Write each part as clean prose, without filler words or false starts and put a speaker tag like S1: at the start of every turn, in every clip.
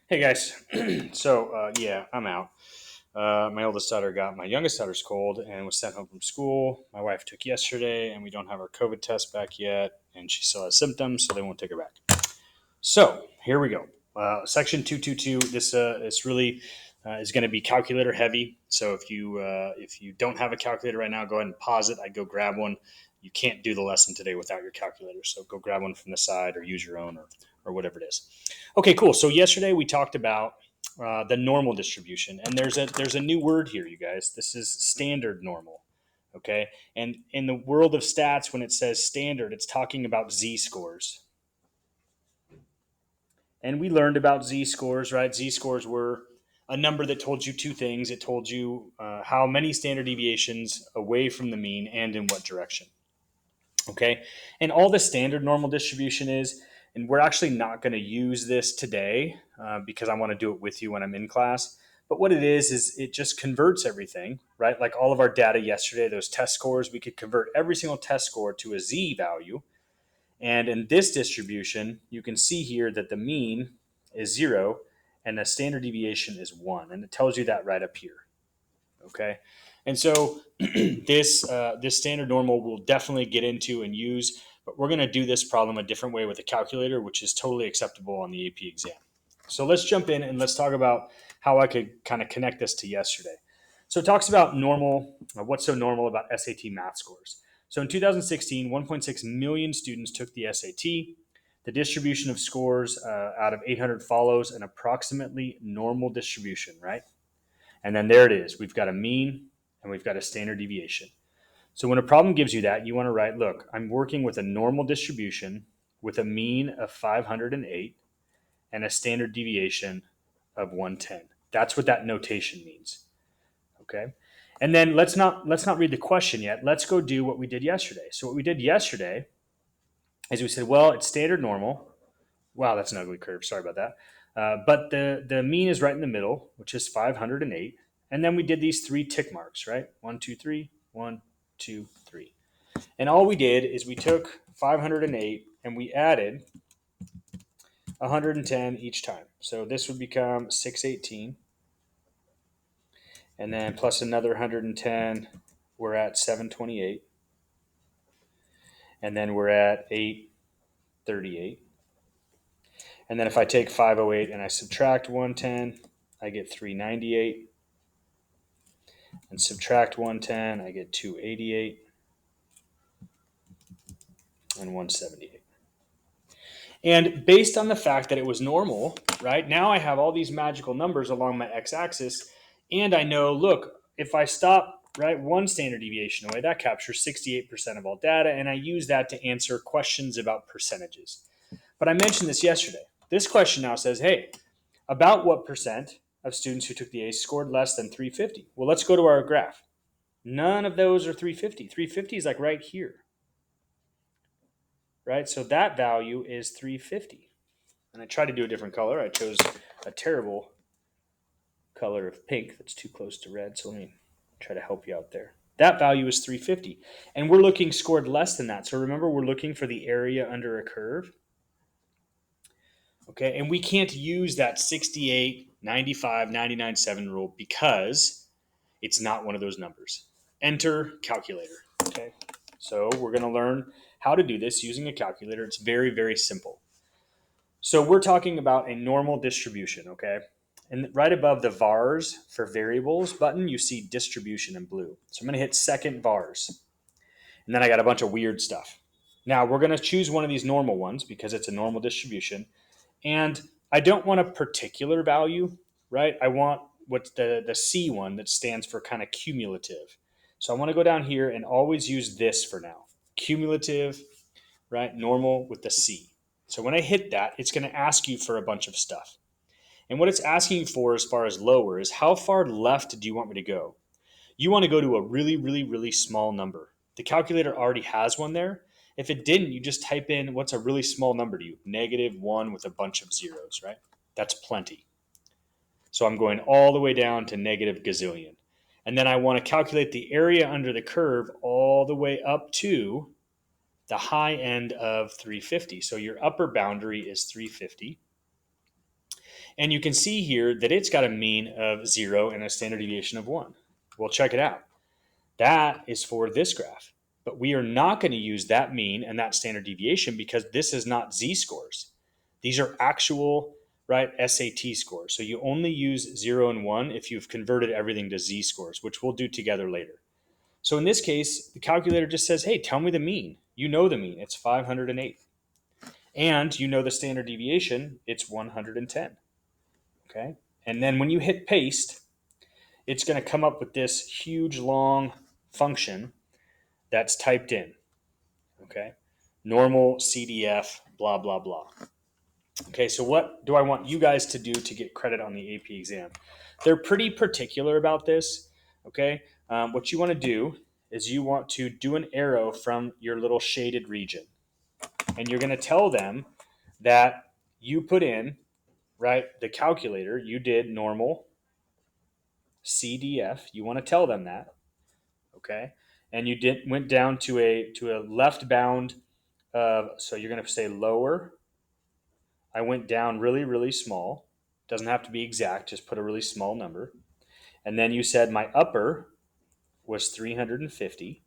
S1: Hey guys, yeah, I'm out. My oldest daughter got my youngest daughter's cold and was sent home from school. My wife took yesterday, and we don't have our COVID test back yet, and she still has symptoms, so they won't take her back. So here we go. Section 222. This really is going to be calculator heavy. So if you don't have a calculator right now, go ahead and pause it. I'd go grab one. You can't do the lesson today without your calculator, so go grab one from the side or use your own or whatever it is. Okay, cool. So yesterday we talked about the normal distribution, and there's a new word here, you guys. This is standard normal. Okay, and in the world of stats, when it says standard, it's talking about z-scores. And we learned about z-scores, right? Z-scores were a number that told you two things. It told you how many standard deviations away from the mean and in what direction. Okay, and all the standard normal distribution is, and we're actually not going to use this today because I want to do it with you when I'm in class. But what it is it just converts everything, right? Like all of our data yesterday, those test scores, we could convert every single test score to a z value. And in this distribution, you can see here that the mean is 0 and the standard deviation is 1. And it tells you that right up here. Okay. And so this standard normal we'll definitely get into and use, but we're going to do this problem a different way with a calculator, which is totally acceptable on the AP exam. So let's jump in and let's talk about how I could kind of connect this to yesterday. So it talks about normal, what's so normal about SAT math scores. So in 2016, 1.6 million students took the SAT. The distribution of scores out of 800 follows an approximately normal distribution, right? And then there it is. We've got a mean and we've got a standard deviation. So when a problem gives you that, you want to write, look, I'm working with a normal distribution with a mean of 508 and a standard deviation of 110. That's what that notation means. Okay? And then let's not read the question yet. Let's go do what we did yesterday. So what we did yesterday is we said, well, it's standard normal. Wow, that's an ugly curve. Sorry about that. But the mean is right in the middle, which is 508. And then we did these three tick marks, right? One, two, three, one, two, three. And all we did is we took 508 and we added 110 each time. So this would become 618. And then plus another 110, we're at 728. And then we're at 838. And then if I take 508 and I subtract 110, I get 398. And subtract 110, I get 288 and 178. And based on the fact that it was normal, right, now I have all these magical numbers along my x-axis, and I know, look, if I stop, right, one standard deviation away, that captures 68% of all data, and I use that to answer questions about percentages. But I mentioned this yesterday. This question now says, hey, about what percent of students who took the ACE scored less than 350? Well, let's go to our graph. None of those are 350. 350 is like right here, right? So that value is 350. And I tried to do a different color. I chose a terrible color of pink that's too close to red. So let me try to help you out there. That value is 350. And we're looking scored less than that. So remember, we're looking for the area under a curve. Okay. And we can't use that 68, 95, 99, 7 rule because it's not one of those numbers. Enter calculator. Okay. So we're going to learn how to do this using a calculator. It's very, very simple. So we're talking about a normal distribution, okay? And right above the vars for variables button, you see distribution in blue. So I'm going to hit second vars. And then I got a bunch of weird stuff. Now we're going to choose one of these normal ones because it's a normal distribution. And I don't want a particular value, right? I want what's the C one that stands for kind of cumulative. So I want to go down here and always use this for now. Cumulative, right? Normal with the C. So when I hit that, it's going to ask you for a bunch of stuff. And what it's asking you for as far as lower is how far left do you want me to go? You want to go to a really, really, really small number. The calculator already has one there. If it didn't, you just type in what's a really small number to you? -1 with a bunch of zeros, right? That's plenty. So I'm going all the way down to negative gazillion. And then I want to calculate the area under the curve all the way up to the high end of 350. So your upper boundary is 350. And you can see here that it's got a mean of 0 and a standard deviation of 1. Well, check it out. That is for this graph. But we are not going to use that mean and that standard deviation because this is not z-scores. These are actual, right, SAT scores. So you only use 0 and 1 if you've converted everything to z-scores, which we'll do together later. So in this case, the calculator just says, hey, tell me the mean. You know the mean. It's 508. And you know the standard deviation. It's 110. Okay? And then when you hit paste, it's going to come up with this huge, long function that's typed in. Okay? Normal, CDF, blah, blah, blah. Okay, so what do I want you guys to do to get credit on the AP exam? They're pretty particular about this. Okay? What you want to do is you want to do an arrow from your little shaded region. And you're going to tell them that you put in, right, the calculator, you did normal, CDF. You want to tell them that. Okay? And you went down to a left bound of, so you're going to say lower. I went down really, really small. Doesn't have to be exact, just put a really small number. And then you said my upper was 350.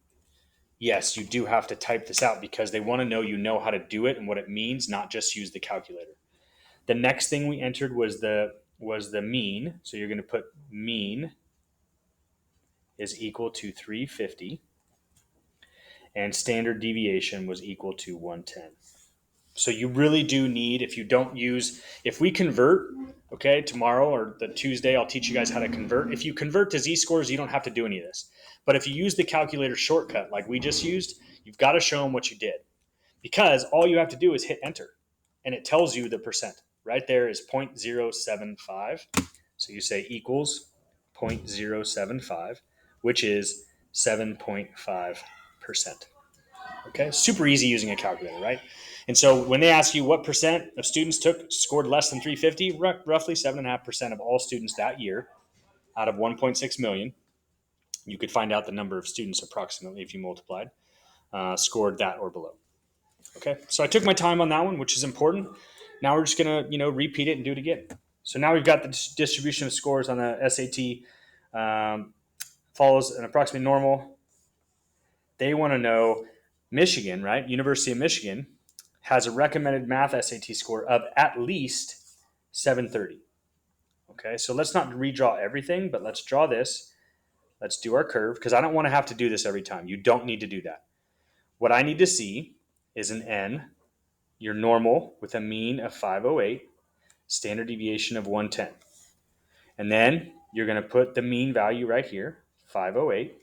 S1: Yes, you do have to type this out because they want to know you know how to do it and what it means, not just use the calculator. The next thing we entered was the mean. So you're going to put mean is equal to 350 and standard deviation was equal to 110. So you really do need, if we convert, okay, tomorrow or the Tuesday, I'll teach you guys how to convert. If you convert to z-scores, you don't have to do any of this. But if you use the calculator shortcut like we just used, you've got to show them what you did. Because all you have to do is hit enter. And it tells you the percent. Right there is 0.075. So you say equals 0.075, which is 7.5%. Okay, super easy using a calculator, right? And so when they ask you what percent of students scored less than 350, roughly 7.5% of all students that year out of 1.6 million, you could find out the number of students approximately if you multiplied, scored that or below. Okay, so I took my time on that one, which is important. Now we're just going to, repeat it and do it again. So now we've got the distribution of scores on the SAT, follows an approximately normal. They want to know Michigan, right? University of Michigan has a recommended math SAT score of at least 730. Okay, so let's not redraw everything, but let's draw this. Let's do our curve because I don't want to have to do this every time. You don't need to do that. What I need to see is an N, your normal with a mean of 508, standard deviation of 110. And then you're going to put the mean value right here, 508.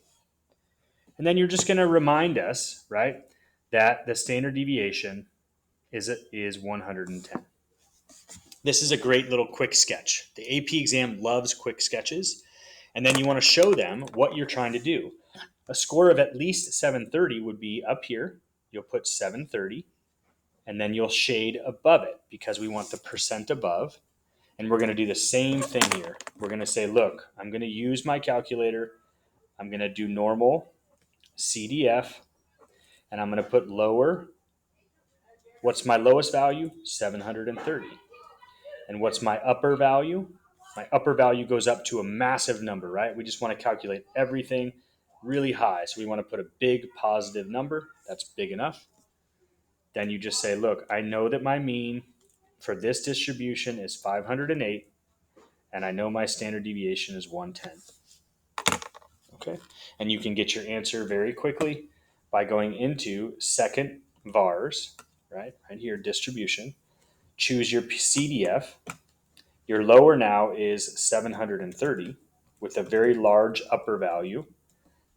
S1: And then you're just going to remind us, right, that the standard deviation is 110. This is a great little quick sketch. The AP exam loves quick sketches. And then you want to show them what you're trying to do. A score of at least 730 would be up here. You'll put 730, and then you'll shade above it because we want the percent above. And we're going to do the same thing here. We're going to say, look, I'm going to use my calculator. I'm going to do normal, CDF, and I'm going to put lower. What's my lowest value? 730. And what's my upper value? My upper value goes up to a massive number, right? We just want to calculate everything really high. So we want to put a big positive number. That's big enough. Then you just say, look, I know that my mean for this distribution is 508, and I know my standard deviation is 110. Okay. And you can get your answer very quickly by going into second VARS, right here, distribution. Choose your CDF. Your lower now is 730 with a very large upper value.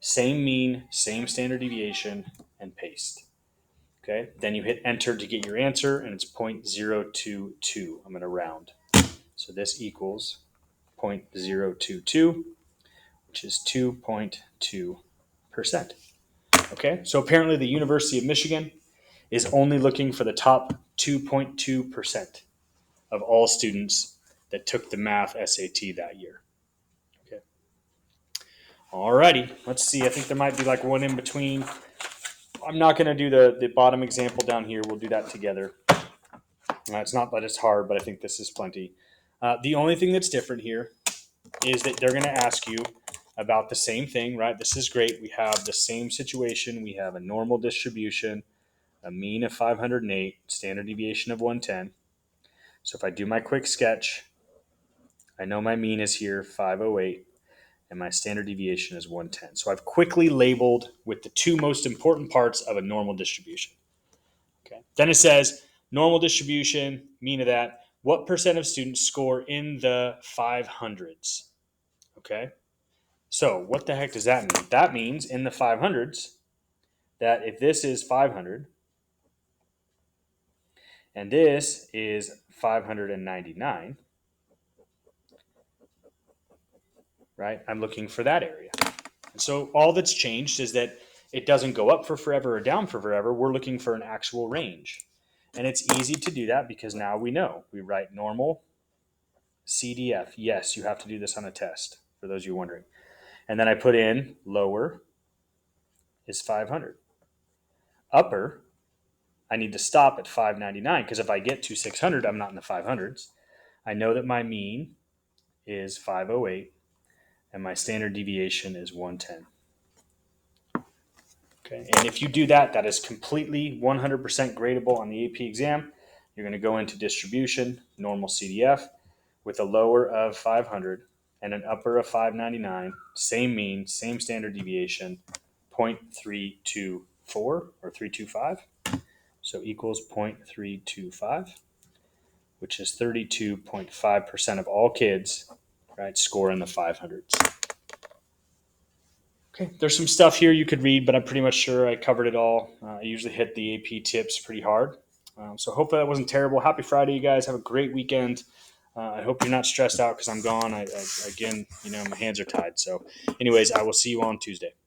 S1: Same mean, same standard deviation, and paste. Okay, then you hit enter to get your answer, and it's 0.022. I'm going to round. So this equals 0.022, which is 2.2%. Okay, so apparently the University of Michigan is only looking for the top 2.2% of all students that took the math SAT that year. Okay. Alrighty, let's see. I think there might be like one in between. I'm not going to do the bottom example down here. We'll do that together. It's not that it's hard, but I think this is plenty. The only thing that's different here is that they're going to ask you about the same thing, right? This is great. We have the same situation. We have a normal distribution, a mean of 508, standard deviation of 110. So if I do my quick sketch, I know my mean is here, 508, and my standard deviation is 110. So I've quickly labeled with the two most important parts of a normal distribution. Okay. Then it says normal distribution, mean of that. What percent of students score in the 500s? Okay. So what the heck does that mean? That means in the 500s that if this is 500 and this is 599, right? I'm looking for that area. And so all that's changed is that it doesn't go up for forever or down for forever. We're looking for an actual range. And it's easy to do that because now we know. We write normal CDF. Yes, you have to do this on a test, for those of you wondering. And then I put in lower is 500. Upper, I need to stop at 599 because if I get to 600, I'm not in the 500s. I know that my mean is 508 and my standard deviation is 110. Okay, and if you do that, that is completely 100% gradable on the AP exam. You're going to go into distribution, normal CDF, with a lower of 500 and an upper of 599, same mean, same standard deviation, 0.324 or 325. So equals 0.325, which is 32.5% of all kids, right, score in the 500s. Okay, there's some stuff here you could read, but I'm pretty much sure I covered it all. I usually hit the AP tips pretty hard. So hopefully that wasn't terrible. Happy Friday, you guys. Have a great weekend. I hope you're not stressed out because I'm gone. Again, my hands are tied. So anyways, I will see you on Tuesday.